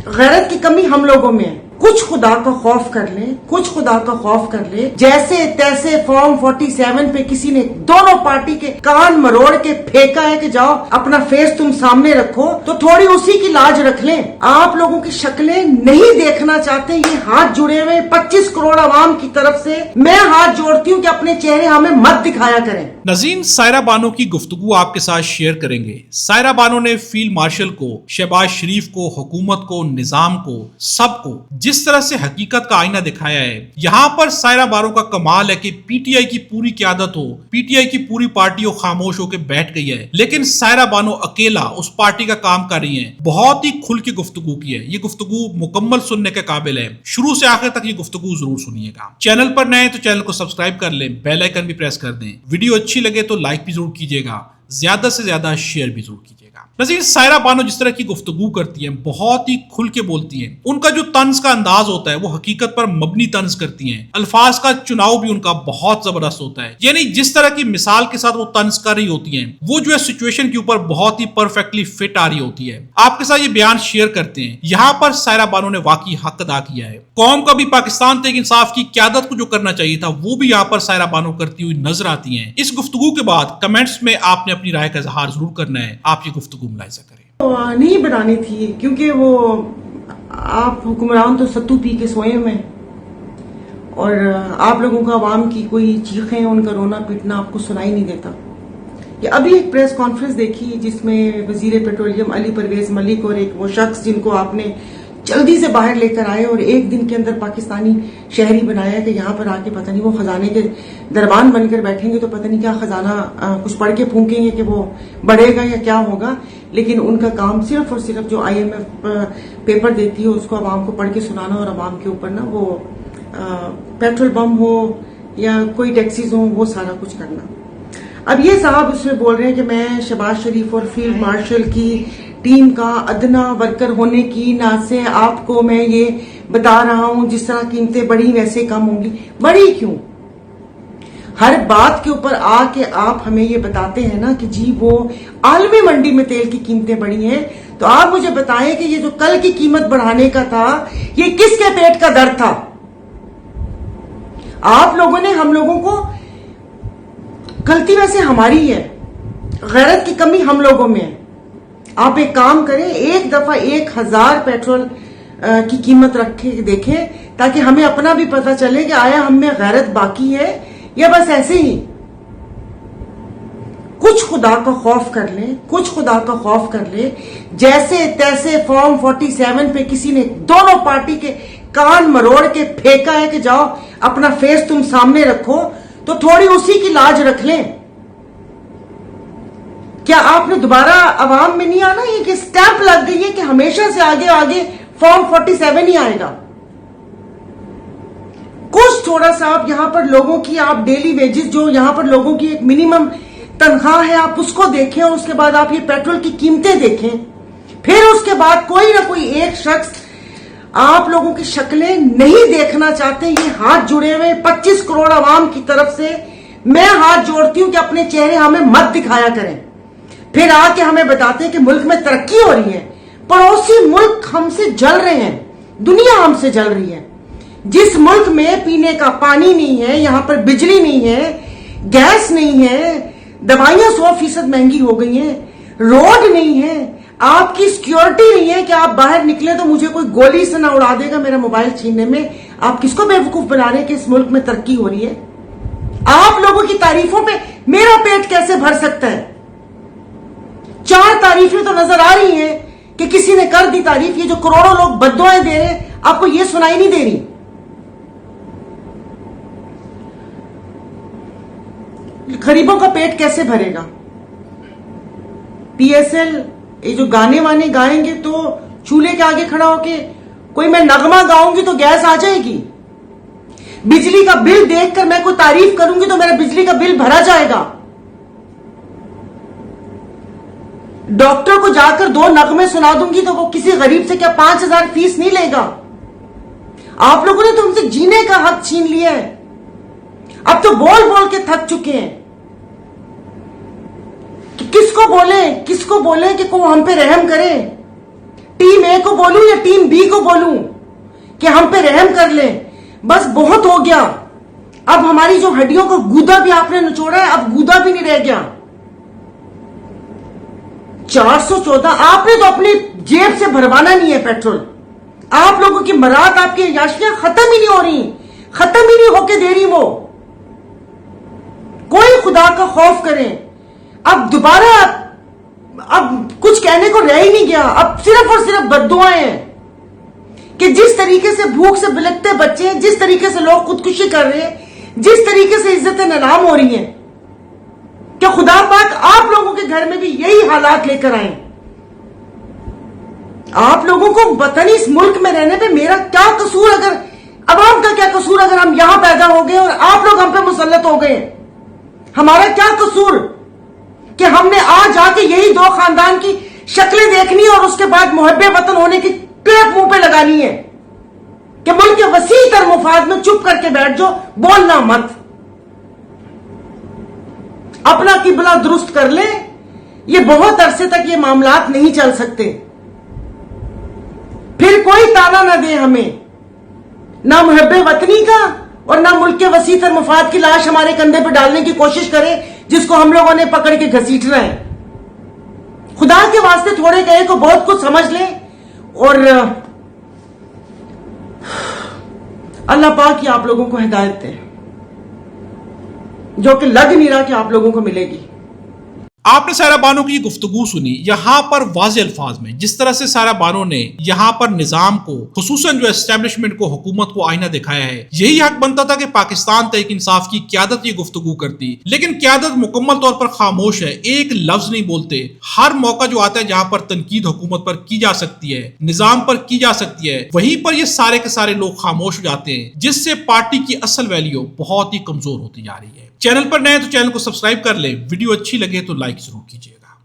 गैरत की कमी हम लोगों में है। कुछ खुदा का खौफ कर ले, कुछ खुदा का खौफ कर ले। जैसे तैसे फॉर्म 47 पे किसी ने दोनों पार्टी के कान मरोड़ के फेंका है कि जाओ अपना फेस तुम सामने रखो, तो थोड़ी उसी की लाज रख लें। आप लोगों की शक्लें नहीं देखना चाहते, ये हाथ जुड़े हुए 25 करोड़ आवाम की तरफ से मैं हाथ जोड़ती हूँ कि अपने चेहरे हमें मत दिखाया करें। नज़ीर सायरा बानो की गुफ्तगू आपके साथ शेयर करेंगे। सायरा बानो ने फील्ड मार्शल को, शहबाज शरीफ को, हुकूमत को, निजाम को, सबको जिस तरह से हकीकत का आईना दिखाया है, यहाँ पर सायरा बानो का कमाल है कि पीटीआई की पूरी क़यादत हो, पीटीआई की पूरी पार्टी हो खामोश होकर बैठ गई है, लेकिन सायरा बानो अकेला उस पार्टी का काम कर रही है। बहुत ही खुल के गुफ्तगू की है, ये गुफ्तगू मुकम्मल सुनने के काबिल है। शुरू से आखिर तक ये गुफ्तगू जरूर सुनिएगा। चैनल पर नए तो चैनल को सब्सक्राइब कर लें, बेल आइकन भी प्रेस कर दें। वीडियो अच्छी लगे तो लाइक भी जरूर कीजिएगा, ज्यादा से ज्यादा शेयर भी जरूर कीजिएगा। नज़ीर सायरा बानो जिस तरह की गुफ्तगू करती हैं, बहुत ही खुल के बोलती हैं। उनका जो तंज का अंदाज होता है वो हकीकत पर मबनी तंज करती हैं। अल्फाज का चुनाव भी उनका बहुत जबरदस्त होता है, यानी जिस तरह की मिसाल के साथ वो तंज कर रही होती हैं, वो जो है सिचुएशन के ऊपर बहुत ही परफेक्टली फिट आ रही होती है। आपके साथ ये बयान शेयर करते हैं। यहाँ पर सायरा बानो ने वाकई हक अदा किया है। कौम का भी पाकिस्तान तहरीक इंसाफ की क़यादत को जो करना चाहिए था वो भी यहाँ पर सायरा बानो करती हुई नजर आती है। इस गुफ्तगू के बाद कमेंट्स में आपने अपनी राय का इजहार जरूर करना है। आप ये गुफ्तगू मुलाहिजा करें। नहीं बनानी थी, क्योंकि वो आप हुक्मरान तो सत्तू पी के सोए में, और आप लोगों का आवाम की कोई चीखें, उनका रोना पीटना आपको सुनाई नहीं देता। ये अभी एक प्रेस कॉन्फ्रेंस देखी जिसमें वजीर पेट्रोलियम अली परवेज मलिक और एक वो शख्स जिनको आपने जल्दी से बाहर लेकर आए और एक दिन के अंदर पाकिस्तानी शहरी बनाया कि यहाँ पर आके पता नहीं वो खजाने के दरबान बनकर बैठेंगे, तो पता नहीं क्या खजाना कुछ पढ़ के फूकेंगे कि वो बढ़ेगा या क्या होगा। लेकिन उनका काम सिर्फ और सिर्फ जो IMF पेपर देती है उसको आवाम को पढ़ के सुनाना और आवाम के ऊपर ना वो पेट्रोल बम हो या कोई टैक्सीज हो वो सारा कुछ करना। अब ये साहब उसमें बोल रहे हैं कि मैं शहबाज शरीफ और फील्ड मार्शल की टीम का अदना वर्कर होने की ना से आपको मैं ये बता रहा हूं, जिस तरह कीमतें बढ़ी वैसे कम होंगी। बढ़ी क्यों? हर बात के ऊपर आके आप हमें ये बताते हैं ना कि जी वो आलमी मंडी में तेल की कीमतें बढ़ी हैं, तो आप मुझे बताएं कि ये जो कल की कीमत बढ़ाने का था ये किसके पेट का दर्द था? आप लोगों ने हम लोगों को, गलती वैसे हमारी है, गैरत की कमी हम लोगों में है। आप एक काम करें, एक दफा 1000 पेट्रोल की कीमत रख के देखें ताकि हमें अपना भी पता चले कि आया हम में गैरत बाकी है या बस ऐसे ही। कुछ खुदा का खौफ कर ले, कुछ खुदा का खौफ कर ले। जैसे तैसे फॉर्म 47 पे किसी ने दोनों पार्टी के कान मरोड़ के फेंका है कि जाओ अपना फेस तुम सामने रखो, तो थोड़ी उसी की लाज रख लें। क्या आपने दोबारा अवाम में नहीं आना? ये कि स्टैंप लग गई है कि हमेशा से आगे आगे फॉर्म 47 ही आएगा। कुछ थोड़ा सा आप यहां पर लोगों की, आप डेली वेजेस जो यहां पर लोगों की एक मिनिमम तनख्वाह है आप उसको देखें, और उसके बाद आप ये पेट्रोल की कीमतें देखें, फिर उसके बाद कोई ना कोई एक शख्स आप लोगों की शक्लें नहीं देखना चाहते। ये हाथ जुड़े हुए 25 करोड़ आवाम की तरफ से मैं हाथ जोड़ती हूं कि अपने चेहरे हमें मत दिखाया करें। फिर आके हमें बताते हैं कि मुल्क में तरक्की हो रही है। पड़ोसी मुल्क हमसे जल रहे हैं, दुनिया हमसे जल रही है। जिस मुल्क में पीने का पानी नहीं है, यहां पर बिजली नहीं है, गैस नहीं है, दवाइयां 100% महंगी हो गई हैं, रोड नहीं है, आपकी सिक्योरिटी नहीं है कि आप बाहर निकले तो मुझे कोई गोली से ना उड़ा देगा मेरा मोबाइल छीनने में। आप किसको बेवकूफ बना रहे हैं कि इस मुल्क में तरक्की हो रही है? आप लोगों की तारीफों पे मेरा पेट कैसे भर सकता है? 4 तारीफें तो नजर आ रही हैं कि किसी ने कर दी तारीफ। ये जो करोड़ों लोग बद्दुआएं दे रहे हैं आपको ये सुनाई नहीं दे रही। गरीबों का पेट कैसे भरेगा? PSL ये जो गाने वाने गाएंगे तो चूल्हे के आगे खड़ा होके कोई मैं नगमा गाऊंगी तो गैस आ जाएगी। बिजली का बिल देखकर मैं कोई तारीफ करूंगी तो मेरा बिजली का बिल भरा जाएगा। डॉक्टर को जाकर 2 नगमे सुना दूंगी तो वो किसी गरीब से क्या 5000 फीस नहीं लेगा। आप लोगों ने तो हमसे जीने का हक छीन लिया है। अब तो बोल बोल के थक चुके हैं कि किसको बोले कि को हम पे रहम करे। टीम ए को बोलूं या टीम बी को बोलूं कि हम पे रहम कर ले? बस बहुत हो गया। अब हमारी जो हड्डियों का गूदा भी आपने निचोड़ा है, अब गूदा भी नहीं रह गया। 414 आपने तो अपनी जेब से भरवाना नहीं है पेट्रोल। आप लोगों की मरात, आपकी अयाशियां खत्म ही नहीं हो रही, खत्म ही नहीं होके दे रही वो। कोई खुदा का खौफ करें। अब दोबारा अब कुछ कहने को रह ही नहीं गया। अब सिर्फ और सिर्फ बद्दुआएं हैं कि जिस तरीके से भूख से बिलखते बच्चे, जिस तरीके से लोग खुदकुशी कर रहे हैं, जिस तरीके से इज्जतें नीलाम हो रही हैं, क्या खुदा पाक आप लोगों के घर में भी यही हालात लेकर आए? आप लोगों को पता नहीं इस मुल्क में रहने पे मेरा क्या कसूर, अगर अवाम का क्या कसूर अगर हम यहां पैदा हो गए और आप लोग हम पे मुसल्लत हो गए? हमारा क्या कसूर कि हमने आज आके यही दो खानदान की शक्लें देखनी और उसके बाद मुहब्बे वतन होने की क्लेप मुंह पे लगानी है कि मुल्क के वसी तर मुफाद में चुप करके बैठ जाओ, बोलना मत, अपना किबला दुरुस्त कर ले। ये बहुत अरसे तक ये मामलात नहीं चल सकते। फिर कोई ताना ना दे हमें, ना मुहब्बे वतनी का और ना मुल्क के वसी तर मुफाद की लाश हमारे कंधे पर डालने की कोशिश करे, जिसको हम लोगों ने पकड़ के घसीटना है। खुदा के वास्ते थोड़े कहे को बहुत कुछ समझ ले और अल्लाह पाक की आप लोगों को हिदायत दे, जो कि लग नहीं रहा कि आप लोगों को मिलेगी। आपने सायरा बानो की गुफ्तगू सुनी। यहाँ पर वाज़ेह अल्फाज में जिस तरह से सायरा बानो ने यहाँ पर निजाम को, खुसूसन जो एस्टेब्लिशमेंट को, हुकूमत को आईना दिखाया है, यही हक बनता था कि पाकिस्तान तहरीक इंसाफ की क्यादत ये गुफ्तगू करती, लेकिन क्यादत मुकम्मल तौर पर खामोश है, एक लफ्ज नहीं बोलते। हर मौका जो आता है जहाँ पर तनकीद हुकूमत पर की जा सकती है, निजाम पर की जा सकती है, वहीं पर ये सारे के सारे लोग खामोश हो जाते हैं, जिससे पार्टी की असल वैल्यू बहुत ही कमजोर होती जा रही है। चैनल पर नए तो चैनल को सब्सक्राइब कर ले, वीडियो अच्छी लगे तो लाइक जरूर कीजिएगा।